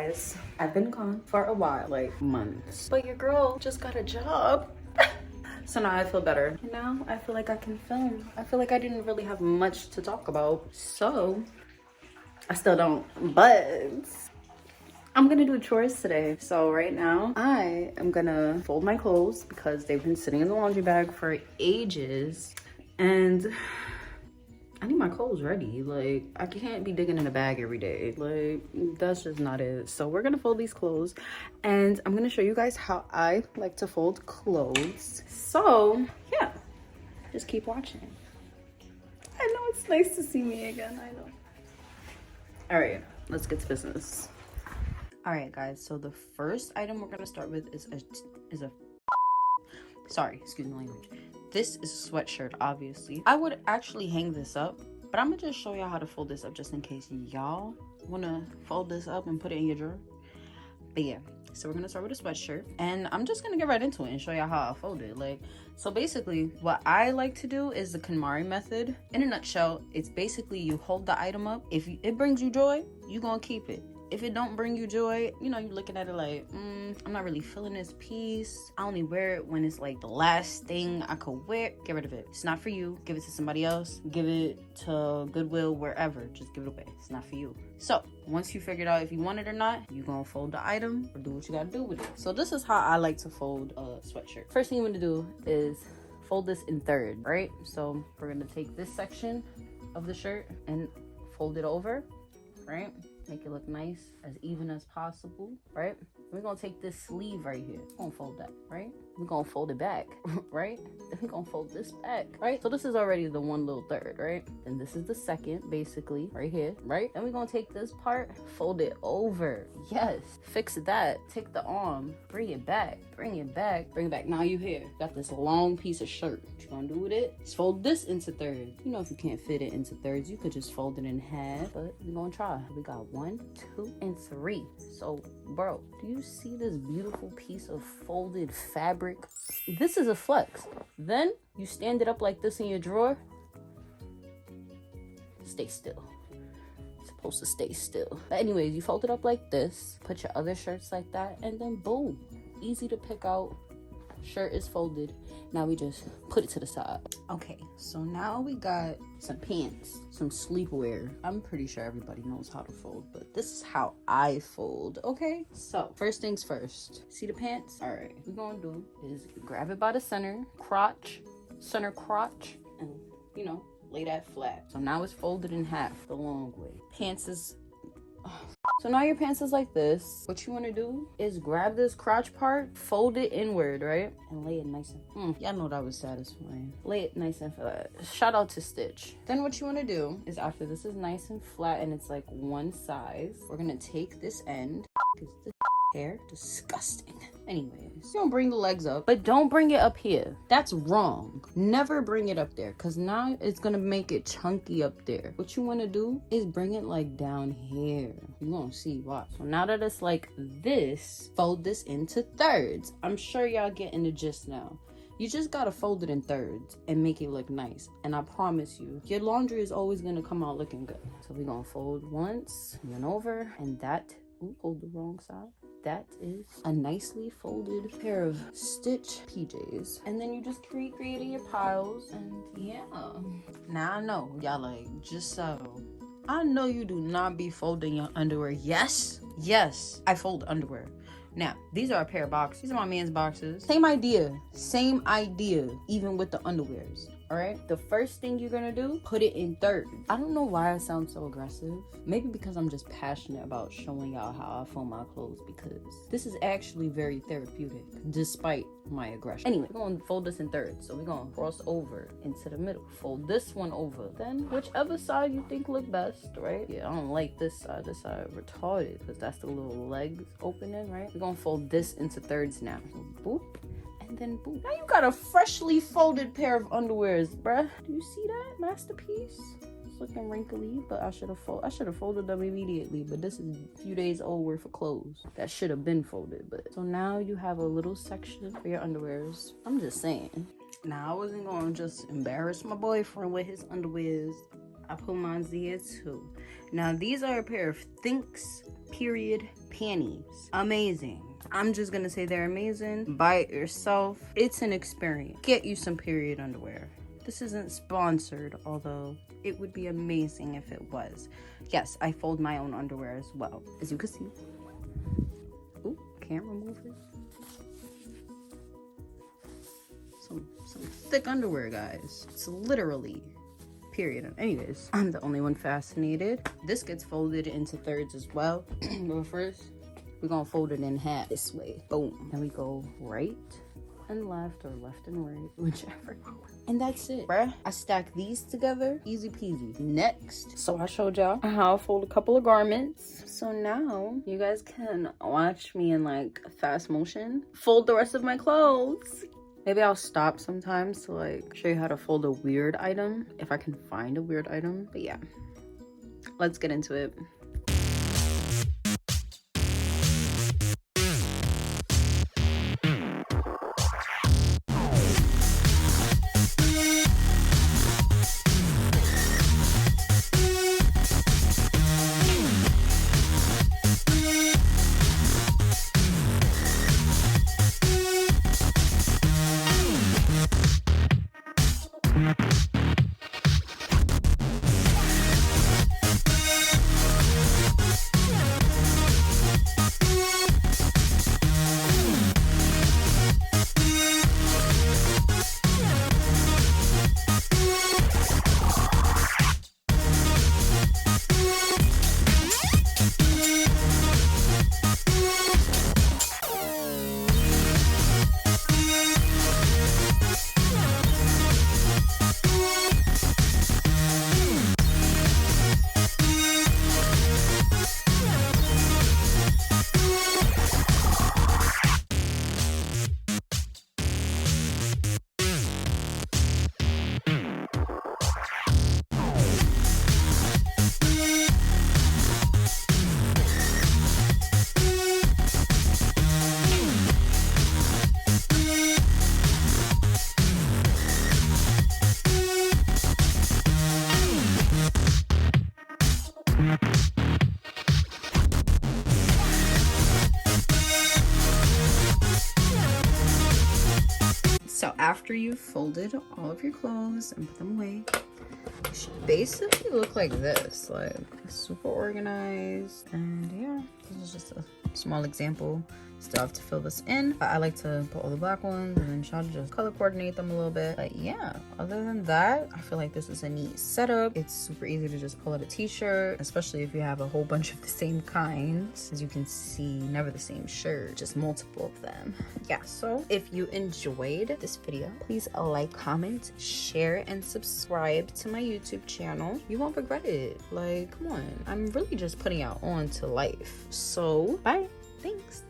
guys, I've been gone for a while, like months, but your girl just got a job. So now I feel better. And now I feel like I can film. I feel like I didn't really have much to talk about. So I still don't, but I'm gonna do chores today. So right now I am gonna fold my clothes because they've been sitting in the laundry bag for ages. And I need my clothes ready. Like, I can't be digging in a bag every day. Like, that's just not it. So we're gonna fold these clothes and I'm gonna show you guys how I like to fold clothes. So yeah, just keep watching. I know it's nice to see me again, I know. All right, let's get to business. All right, guys, so the first item we're gonna start with is a sorry, excuse my language. This is a sweatshirt, obviously. I would actually hang this up, but I'm gonna just show y'all how to fold this up just in case y'all wanna fold this up and put it in your drawer. But yeah, so we're gonna start with a sweatshirt and I'm just gonna get right into it and show y'all how I fold it. Like, so basically what I like to do is the Konmari method. In a nutshell, it's basically you hold the item up. If it brings you joy, you gonna keep it. If it don't bring you joy, you know, you're looking at it like, I'm not really feeling this piece. I only wear it when it's like the last thing I could wear. Get rid of it. It's not for you. Give it to somebody else. Give it to Goodwill, wherever. Just give it away. It's not for you. So once you figured out if you want it or not, you're gonna fold the item or do what you gotta do with it. So this is how I like to fold a sweatshirt. First thing you want to do is fold this in third, right? So we're gonna take this section of the shirt and fold it over, right? Make it look nice, as even as possible, right? We're gonna take this sleeve right here. We're gonna fold that, right? We're gonna fold it back, right? Then we're gonna fold this back, right? So this is already the one little third, right? And this is the second, basically, right here, right? Then we're gonna take this part, fold it over. Yes, fix that. Take the arm, bring it back, bring it back, bring it back. Now you here, got this long piece of shirt. What you gonna do with it? Just fold this into thirds. You know, if you can't fit it into thirds, you could just fold it in half, but we're gonna try. We got 1, 2, and 3. So, bro, do you see this beautiful piece of folded fabric? This is a flex. Then you stand it up like this in your drawer. Stay still. It's supposed to stay still. But anyways, you fold it up like this, put your other shirts like that, and then boom, easy to pick out. Shirt is folded. Now we just put it to the side. Okay, so now we got some pants, some sleepwear. I'm pretty sure everybody knows how to fold, but this is how I fold, okay? So first things first, see the pants? All right, what we're gonna do is grab it by the center crotch, and you know, lay that flat. So now it's folded in half the long way. Pants is so now your pants is like this. What you want to do is grab this crotch part, fold it inward, right? And lay it nice and, y'all know that was satisfying. Lay it nice and flat. Shout out to Stitch. Then what you want to do is after this is nice and flat and it's like one size, we're going to take this end, because this hair, disgusting. Anyways, you don't bring the legs up, but don't bring it up here. That's wrong. Never bring it up there, because now it's gonna make it chunky up there. What you want to do is bring it like down here. You're gonna see why. So now that it's like this, fold this into thirds. I'm sure y'all getting the gist now. You just gotta fold it in thirds and make it look nice. And I promise you, your laundry is always gonna come out looking good. So we're gonna fold once, then over, and that, hold the wrong side. That is a nicely folded pair of Stitch PJs. And then you just creating your piles, and yeah. Now I know y'all like, just so. I know you do not be folding your underwear. Yes, I fold underwear. Now, these are a pair of boxers. These are my man's boxers. Same idea, even with the underwears. All right, the first thing you're gonna do, put it in third. I don't know why I sound so aggressive. Maybe because I'm just passionate about showing y'all how I fold my clothes, because this is actually very therapeutic despite my aggression. Anyway, we're gonna fold this in third. So we're gonna cross over into the middle. Fold this one over. Then whichever side you think look best, right? Yeah, I don't like this side. This side retarded, because that's the little legs opening, right? We're gonna fold this into thirds now. So boop. And then boom. Now you got a freshly folded pair of underwears, bruh. Do you see that masterpiece? It's looking wrinkly, but I should have folded them immediately. But this is a few days old worth of clothes that should have been folded. But so now you have a little section for your underwears. I'm just saying. Now I wasn't gonna just embarrass my boyfriend with his underwears. I put mine here too. Now these are a pair of Thinks period Panties, amazing. I'm just gonna say they're amazing. Buy it yourself. It's an experience. Get you some period underwear. This isn't sponsored, although it would be amazing if it was. Yes, I fold my own underwear as well, as you can see. Ooh, camera mover. Some thick underwear, guys. It's literally period. Anyways, I'm the only one fascinated. This gets folded into thirds as well. But first, we're gonna fold it in half this way. Boom. And we go right and left, or left and right, whichever. And that's it, bruh. I stack these together, easy peasy. Next, so I showed y'all how I fold a couple of garments. So now you guys can watch me in like fast motion fold the rest of my clothes. Maybe I'll stop sometimes to like show you how to fold a weird item, if I can find a weird item. But yeah, let's get into it. So after you've folded all of your clothes and put them away, it should basically look like this, like super organized. And yeah, this is just a small example. Still have to fill this in, but I like to put all the black ones and then try to just color coordinate them a little bit. But yeah, other than that, I feel like this is a neat setup. It's super easy to just pull out a t-shirt, especially if you have a whole bunch of the same kinds. As you can see, never the same shirt, just multiple of them. Yeah, so if you enjoyed this video, please like, comment, share, and subscribe to my YouTube channel. You won't regret it. Like, come on, I'm really just putting out on to life. So bye. Thanks.